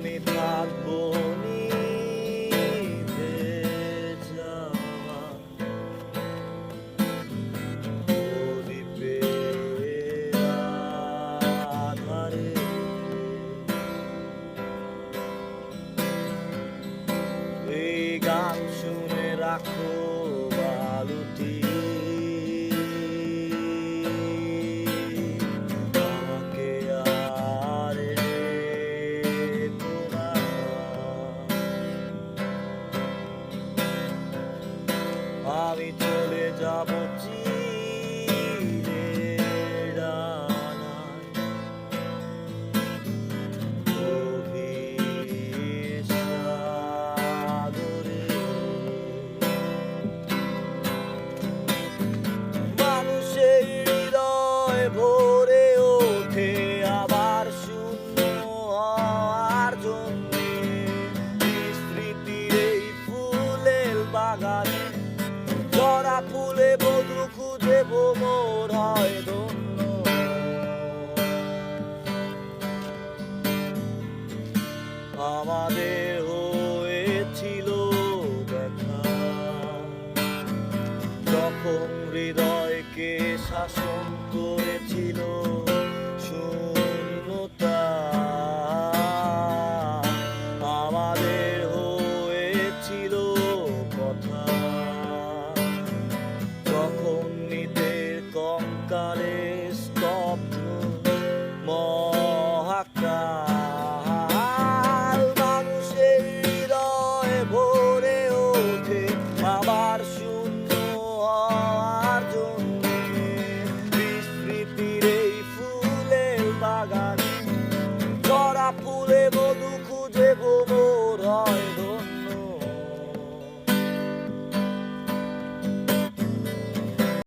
আমি থাকবো নিভে যাওয়া প্রদীপের আধারে। এই গান শুনে রাখো বালুটি, আমাকে আর রেখো না। আমি চলে যাব চিরে ডানায়, গভীর সাগরে। মানুষের হৃদয় ভরে ওঠে আবার শূন্য হওয়ার জন্যে। স্মৃতির এই ফুলের বাগানে জরা ফুলে বধূ খুঁজে ভ্রমর হয় ধন্য। আমাদের হয়েছিল দেখা, যখন হৃদয়কে শাসন করেছিল শূন্যতা। আমাদের হয়েছিল কথা, যখন নিতের কঙ্কালে